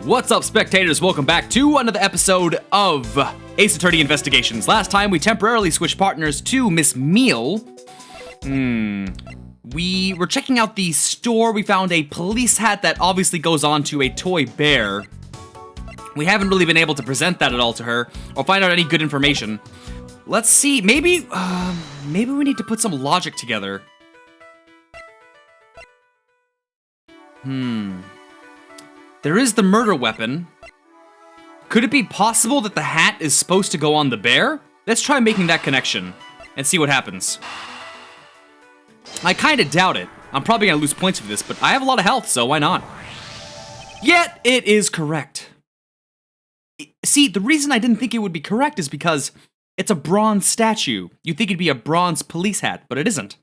What's up, spectators? Welcome back to another episode of Ace Attorney Investigations. Last time, we temporarily switched partners to Miss Meal. We were checking out the store. We found a police hat that obviously goes on to a toy bear. We haven't really been able to present that at all to her, or find out any good information. Let's see, maybe we need to put some logic together. There is the murder weapon. Could it be possible that the hat is supposed to go on the bear? Let's try making that connection and see what happens. I kinda doubt it. I'm probably gonna lose points for this, but I have a lot of health, so why not? Yet, it is correct. See, the reason I didn't think it would be correct is because it's a bronze statue. You'd think it'd be a bronze police hat, but it isn't.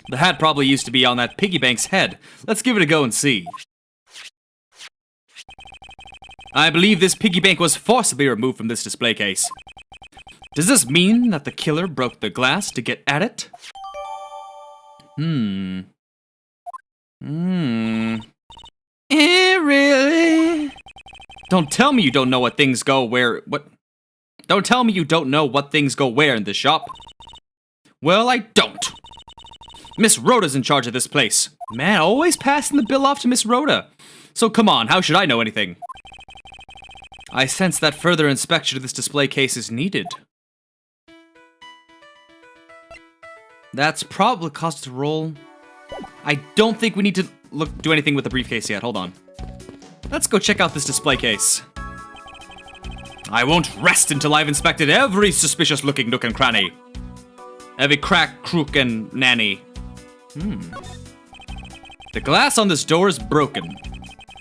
The hat probably used to be on that piggy bank's head. Let's give it a go and see. I believe this piggy bank was forcibly removed from this display case. Does this mean that the killer broke the glass to get at it? Really? Don't tell me you don't know what things go where. Don't tell me you don't know what things go where in this shop. Well, I don't. Miss Rhoda's in charge of this place. Man, always passing the bill off to Miss Rhoda. So come on, how should I know anything? I sense that further inspection of this display case is needed. That's probably caused it to roll. I don't think we need to do anything with the briefcase yet. Hold on. Let's go check out this display case. I won't rest until I've inspected every suspicious-looking nook and cranny. Every crack, crook, and nanny. The glass on this door is broken.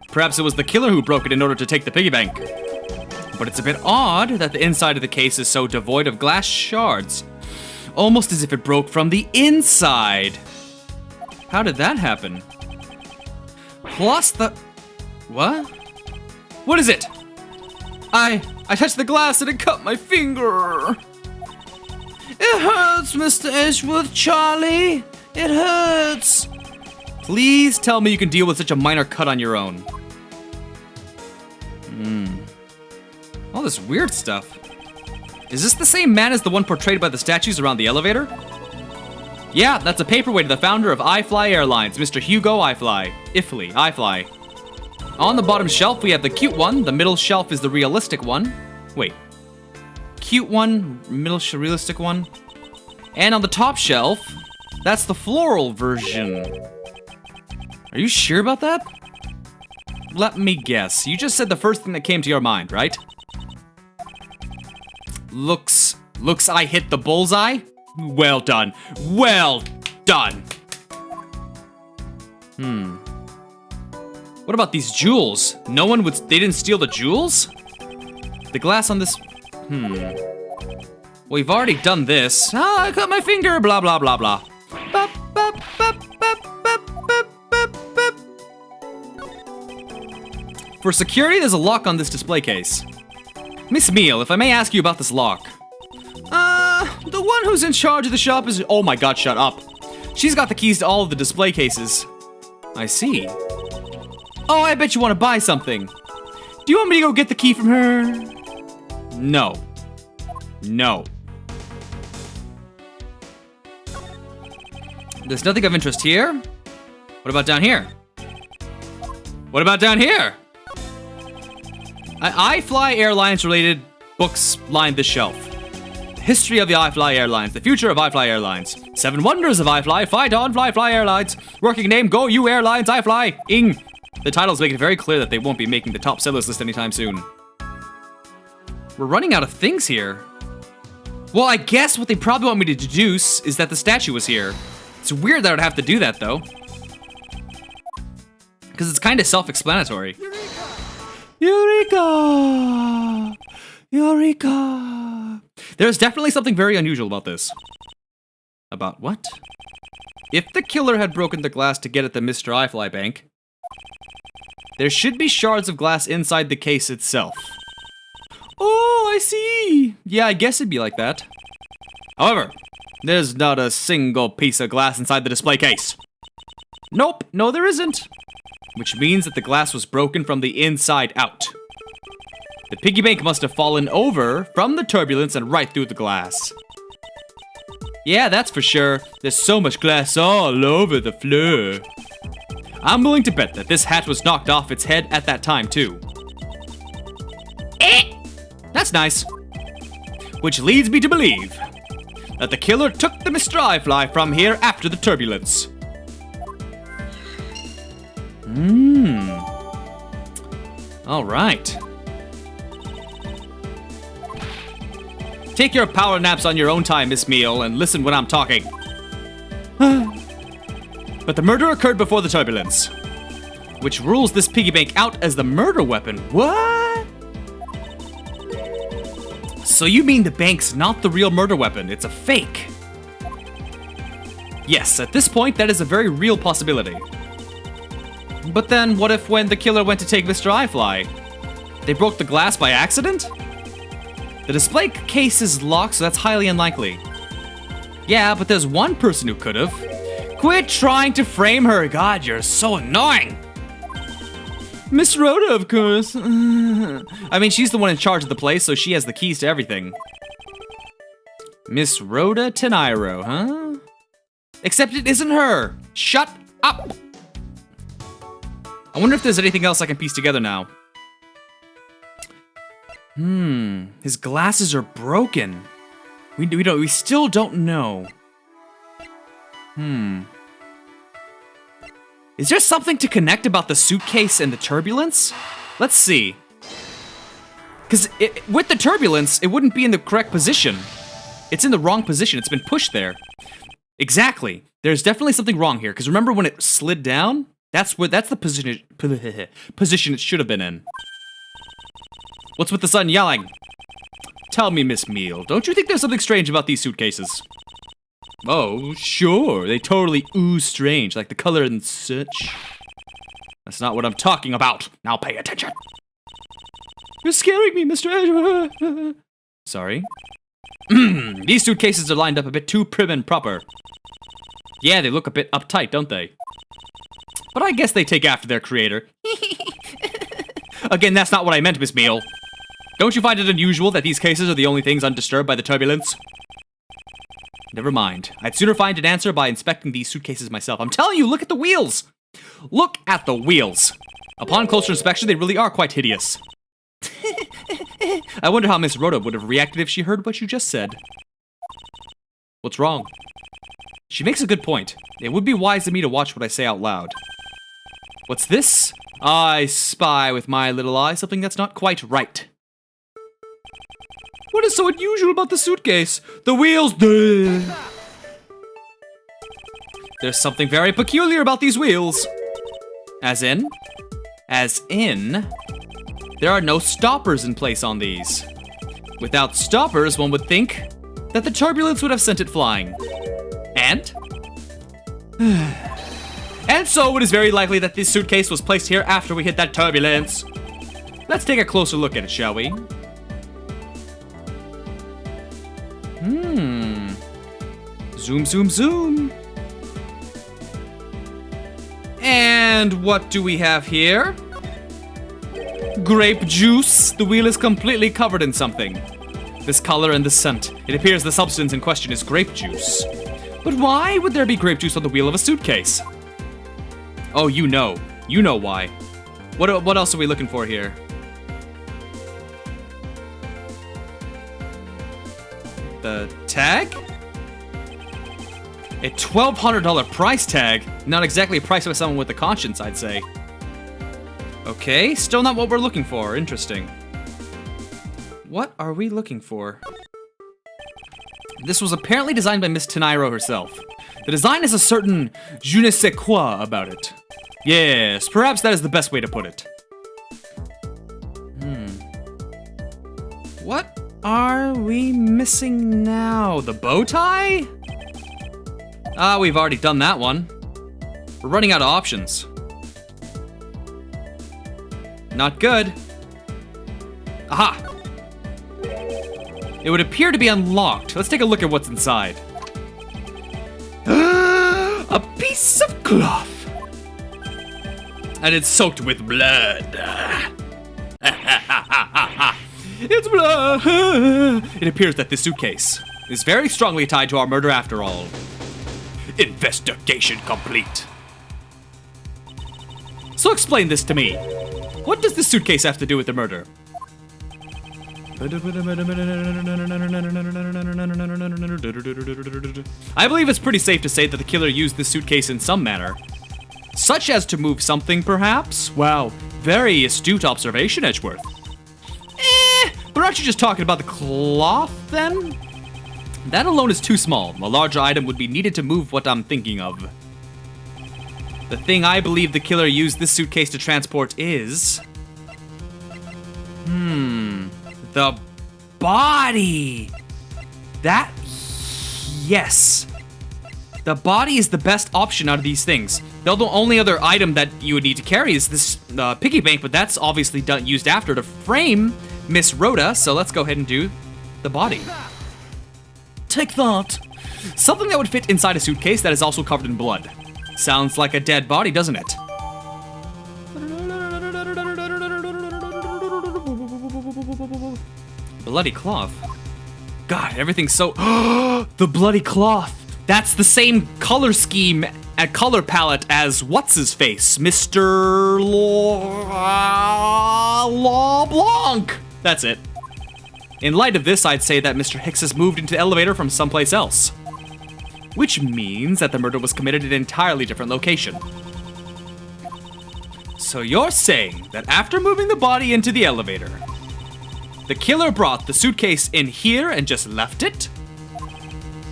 Perhaps it was the killer who broke it in order to take the piggy bank. But it's a bit odd that the inside of the case is so devoid of glass shards. Almost as if it broke from the inside. How did that happen? Plus the... What? What is it? I touched the glass and it cut my finger. It hurts, Mr. Edgeworth, Charlie. It hurts. Please tell me you can deal with such a minor cut on your own. All this weird stuff. Is this the same man as the one portrayed by the statues around the elevator? Yeah, that's a paperweight of the founder of iFly Airlines, Mr. Hugo iFly. On the bottom shelf, we have the cute one. The middle shelf is the realistic one. Wait. Cute one, realistic one. And on the top shelf, that's the floral version. Are you sure about that? Let me guess. You just said the first thing that came to your mind, right? Looks I hit the bullseye? Well done. Well done. What about these jewels? They didn't steal the jewels? The glass on this, We've already done this. I cut my finger, blah, blah, blah, blah. Bop, bop, bop, bop, bop, bop, bop, bop. For security, there's a lock on this display case. Miss Meal, if I may ask you about this lock. The one who's in charge of the shop is... Oh my god, shut up. She's got the keys to all of the display cases. I see. Oh, I bet you want to buy something. Do you want me to go get the key from her? No. No. There's nothing of interest here. What about down here? What about down here? iFly Airlines related books line this shelf. History of the iFly Airlines, the future of iFly Airlines, 7 wonders of iFly, Fly Dawn, Fly Airlines, working name, Go You Airlines, iFly, Ing. The titles make it very clear that they won't be making the top sellers list anytime soon. We're running out of things here. Well, I guess what they probably want me to deduce is that the statue was here. It's weird that I would have to do that, though. Because it's kind of self-explanatory. Eureka! Eureka! There's definitely something very unusual about this. About what? If the killer had broken the glass to get at the Mr. iFly bank, there should be shards of glass inside the case itself. Oh, I see! Yeah, I guess it'd be like that. However, there's not a single piece of glass inside the display case. Nope, no there isn't. Which means that the glass was broken from the inside out. The piggy bank must have fallen over from the turbulence and right through the glass. Yeah, that's for sure. There's so much glass all over the floor. I'm willing to bet that this hat was knocked off its head at that time, too. That's nice. Which leads me to believe that the killer took the Mr. Eyefly from here after the turbulence. All right. Take your power naps on your own time, Miss Meal, and listen when I'm talking. But the murder occurred before the turbulence, which rules this piggy bank out as the murder weapon. What? So you mean the bank's not the real murder weapon, it's a fake? Yes, at this point, that is a very real possibility. But then, what if when the killer went to take Mr. Eyefly, they broke the glass by accident? The display case is locked, so that's highly unlikely. Yeah, but there's one person who could've. Quit trying to frame her. God, you're so annoying. Miss Rhoda, of course. I mean, she's the one in charge of the place, so she has the keys to everything. Miss Rhoda Teniro, huh? Except it isn't her. Shut up. I wonder if there's anything else I can piece together now. His glasses are broken. We still don't know. Is there something to connect about the suitcase and the turbulence? Let's see. Because with the turbulence, it wouldn't be in the correct position. It's in the wrong position. It's been pushed there. Exactly. There's definitely something wrong here. Because remember when it slid down? That's the position it should have been in. What's with the sun yelling? Tell me, Miss Meal, don't you think there's something strange about these suitcases? Oh, sure. They totally ooze strange, like the color and such. That's not what I'm talking about. Now pay attention. You're scaring me, Mr. Edgeworth. Sorry. These suitcases are lined up a bit too prim and proper. Yeah, they look a bit uptight, don't they? But I guess they take after their creator. Again, that's not what I meant, Miss Meal. Don't you find it unusual that these cases are the only things undisturbed by the turbulence? Never mind. I'd sooner find an answer by inspecting these suitcases myself. I'm telling you, look at the wheels! Look at the wheels! Upon closer inspection, they really are quite hideous. I wonder how Miss Rhoda would have reacted if she heard what you just said. What's wrong? She makes a good point. It would be wise of me to watch what I say out loud. What's this? I spy with my little eye something that's not quite right. What is so unusual about the suitcase? The wheels. Duh. There's something very peculiar about these wheels. As in, there are no stoppers in place on these. Without stoppers, one would think that the turbulence would have sent it flying. And? And so it is very likely that this suitcase was placed here after we hit that turbulence. Let's take a closer look at it, shall we? Zoom, zoom, zoom. And what do we have here? Grape juice. The wheel is completely covered in something. This color and the scent. It appears the substance in question is grape juice. But why would there be grape juice on the wheel of a suitcase? Oh, you know. You know why. What else are we looking for here? The tag? A $1,200 price tag. Not exactly a price by someone with a conscience, I'd say. Okay, still not what we're looking for. Interesting. What are we looking for? This was apparently designed by Miss Teniro herself. The design has a certain je ne sais quoi about it. Yes, perhaps that is the best way to put it. What are we missing now? The bow tie? Ah, we've already done that one. We're running out of options. Not good. Aha! It would appear to be unlocked. Let's take a look at what's inside. A piece of cloth. And it's soaked with blood. It's blood. It appears that this suitcase is very strongly tied to our murder after all. Investigation complete. So explain this to me. What does this suitcase have to do with the murder? I believe it's pretty safe to say that the killer used this suitcase in some manner. Such as to move something, perhaps? Wow, very astute observation, Edgeworth. But aren't you just talking about the cloth, then? That alone is too small. A larger item would be needed to move what I'm thinking of. The thing I believe the killer used this suitcase to transport is... the body! That... yes. The body is the best option out of these things. The only other item that you would need to carry is this piggy bank, but that's obviously used after to frame Miss Rhoda, so let's go ahead and do the body. Take that. Something that would fit inside a suitcase that is also covered in blood. Sounds like a dead body, doesn't it? Bloody cloth. God, everything's so... the bloody cloth. That's the same color scheme and color palette as what's-his-face? Mr. LeBlanc. That's it. In light of this, I'd say that Mr. Hicks has moved into the elevator from someplace else. Which means that the murder was committed at an entirely different location. So you're saying that after moving the body into the elevator, the killer brought the suitcase in here and just left it?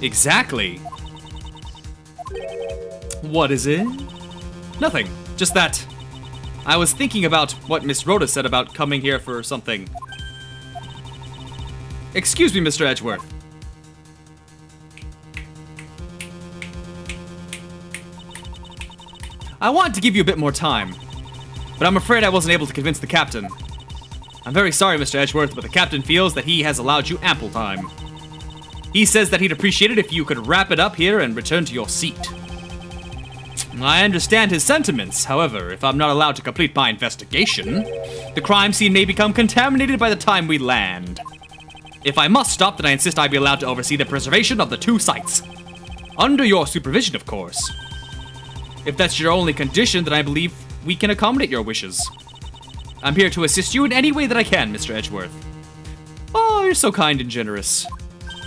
Exactly. What is it? Nothing. Just that. I was thinking about what Miss Rhoda said about coming here for something. Excuse me, Mr. Edgeworth. I wanted to give you a bit more time, but I'm afraid I wasn't able to convince the captain. I'm very sorry, Mr. Edgeworth, but the captain feels that he has allowed you ample time. He says that he'd appreciate it if you could wrap it up here and return to your seat. I understand his sentiments. However, if I'm not allowed to complete my investigation, the crime scene may become contaminated by the time we land. If I must stop, then I insist I be allowed to oversee the preservation of the two sites. Under your supervision, of course. If that's your only condition, then I believe we can accommodate your wishes. I'm here to assist you in any way that I can, Mr. Edgeworth. Oh, you're so kind and generous.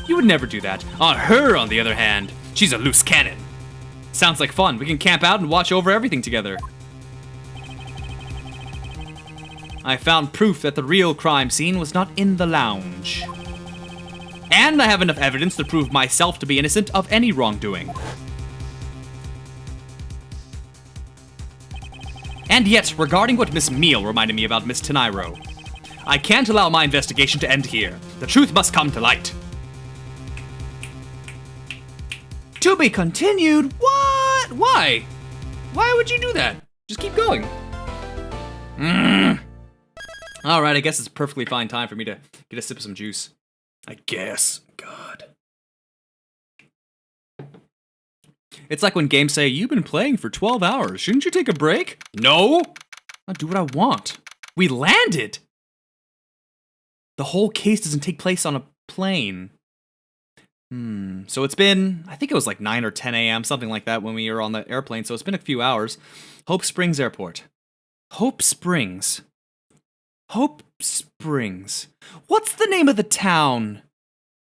You would never do that. On her, on the other hand, she's a loose cannon. Sounds like fun. We can camp out and watch over everything together. I found proof that the real crime scene was not in the lounge. And I have enough evidence to prove myself to be innocent of any wrongdoing. And yet, regarding what Miss Meal reminded me about Miss Teniro, I can't allow my investigation to end here. The truth must come to light. To be continued? What? Why? Why would you do that? Just keep going. Alright, I guess it's a perfectly fine time for me to get a sip of some juice. I guess. God. It's like when games say, you've been playing for 12 hours. Shouldn't you take a break? No! I'll do what I want. We landed! The whole case doesn't take place on a plane. So it's been, I think it was like 9 or 10 a.m., something like that when we were on the airplane, so it's been a few hours. Hope Springs Airport. Hope Springs. Hope Springs. What's the name of the town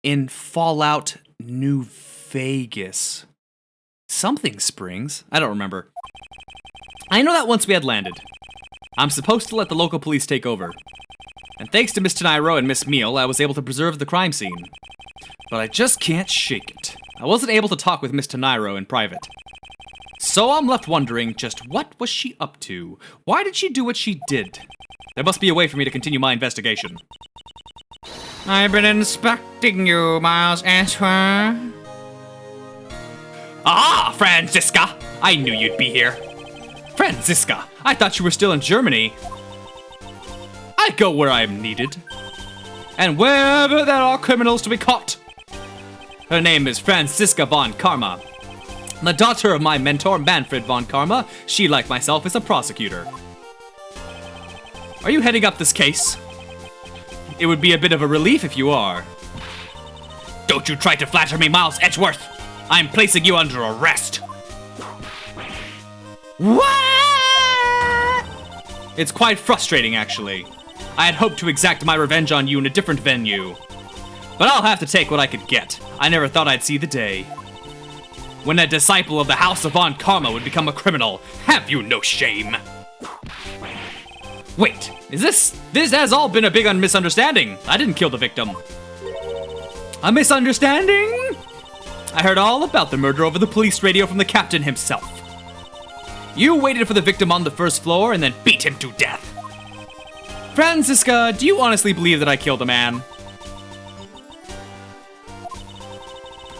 in Fallout New Vegas? Something Springs? I don't remember. I know that once we had landed, I'm supposed to let the local police take over. And thanks to Miss Teniro and Miss Meal, I was able to preserve the crime scene. But I just can't shake it. I wasn't able to talk with Miss Teniro in private. So I'm left wondering just what was she up to? Why did she do what she did? There must be a way for me to continue my investigation. I've been inspecting you, Miles Edgeworth. Ah, Franziska! I knew you'd be here. Franziska, I thought you were still in Germany. I go where I am needed. And wherever there are criminals to be caught. Her name is Franziska von Karma. The daughter of my mentor, Manfred von Karma, she, like myself, is a prosecutor. Are you heading up this case? It would be a bit of a relief if you are. Don't you try to flatter me, Miles Edgeworth! I'm placing you under arrest! What? It's quite frustrating, actually. I had hoped to exact my revenge on you in a different venue. But I'll have to take what I could get. I never thought I'd see the day. When a disciple of the House of Von Karma would become a criminal, have you no shame? Wait, this has all been a big misunderstanding. I didn't kill the victim. A misunderstanding? I heard all about the murder over the police radio from the captain himself. You waited for the victim on the first floor and then beat him to death. Franziska, do you honestly believe that I killed a man?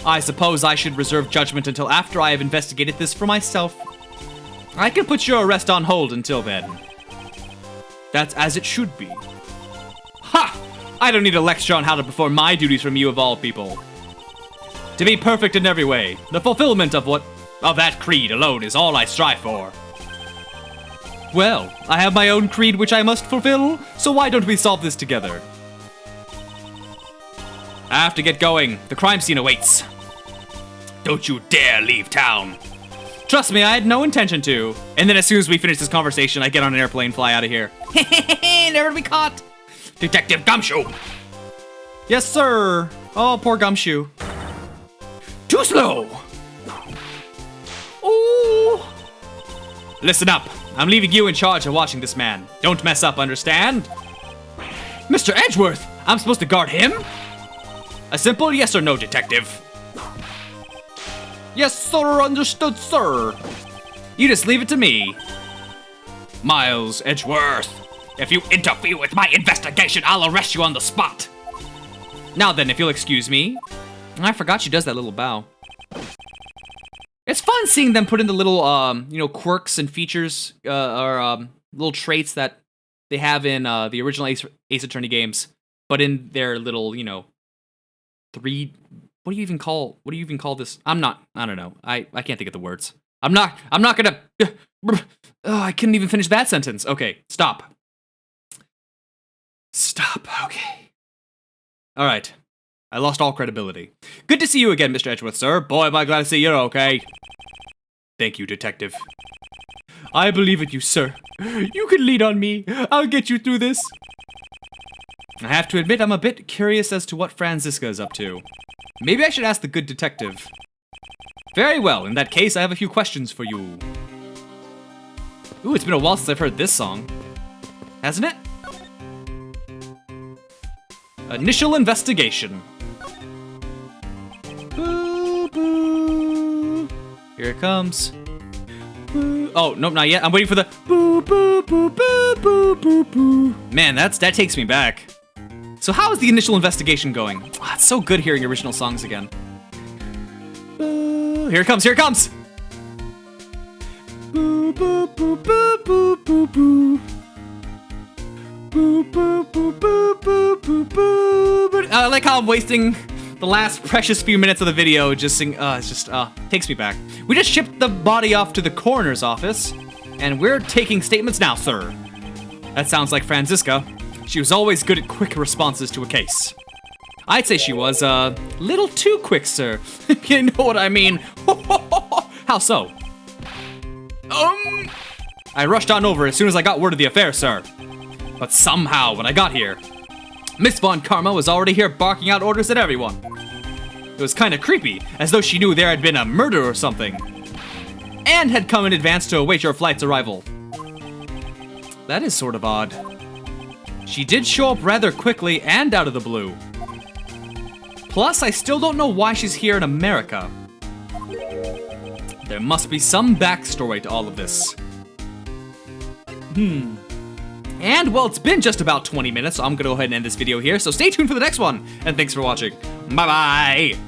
I suppose I should reserve judgment until after I have investigated this for myself. I can put your arrest on hold until then. That's as it should be. Ha! I don't need a lecture on how to perform my duties from you of all people. To be perfect in every way, the fulfillment of that creed alone is all I strive for. Well, I have my own creed which I must fulfill, so why don't we solve this together? I have to get going. The crime scene awaits. Don't you dare leave town. Trust me, I had no intention to. And then as soon as we finish this conversation, I get on an airplane, fly out of here. Never to be caught. Detective Gumshoe. Yes, sir. Oh, poor Gumshoe. Too slow. Ooh. Listen up. I'm leaving you in charge of watching this man. Don't mess up, understand? Mr. Edgeworth, I'm supposed to guard him? A simple yes or no, detective. Yes, sir, understood, sir. You just leave it to me. Miles Edgeworth, if you interfere with my investigation, I'll arrest you on the spot. Now then, if you'll excuse me. I forgot she does that little bow. It's fun seeing them put in the little, quirks and features, or little traits that they have in the original Ace Attorney games, but in their little, three. What do you even call this? I don't know. I can't think of the words. I'm not gonna. I couldn't even finish that sentence. Okay, stop. Okay. All right. I lost all credibility. Good to see you again, Mr. Edgeworth, sir. Boy, am I glad to see you're okay. Thank you, detective. I believe in you, sir. You can lean on me. I'll get you through this. I have to admit, I'm a bit curious as to what Franziska is up to. Maybe I should ask the good detective. Very well, in that case, I have a few questions for you. Ooh, it's been a while since I've heard this song. Hasn't it? Initial investigation. Boo, boo. Here it comes. Boo. Oh, nope, not yet. I'm waiting for the boo, boo, boo, boo, boo, boo, boo. Man, that takes me back. So how is the initial investigation going? Oh, it's so good hearing original songs again. Here it comes, here it comes! Boo, boo, boo, boo, boo, boo, boo. Boo, boo, boo, boo, boo, boo, boo. I like how I'm wasting the last precious few minutes of the video just sing, takes me back. We just shipped the body off to the coroner's office, and we're taking statements now, sir. That sounds like Franziska. She was always good at quick responses to a case. I'd say she was a little too quick, sir. You know what I mean? How so? I rushed on over as soon as I got word of the affair, sir. But somehow, when I got here, Miss Von Karma was already here barking out orders at everyone. It was kind of creepy, as though she knew there had been a murder or something, and had come in advance to await your flight's arrival. That is sort of odd. She did show up rather quickly and out of the blue. Plus, I still don't know why she's here in America. There must be some backstory to all of this. And, well, it's been just about 20 minutes, so I'm gonna go ahead and end this video here, so stay tuned for the next one, and thanks for watching. Bye-bye!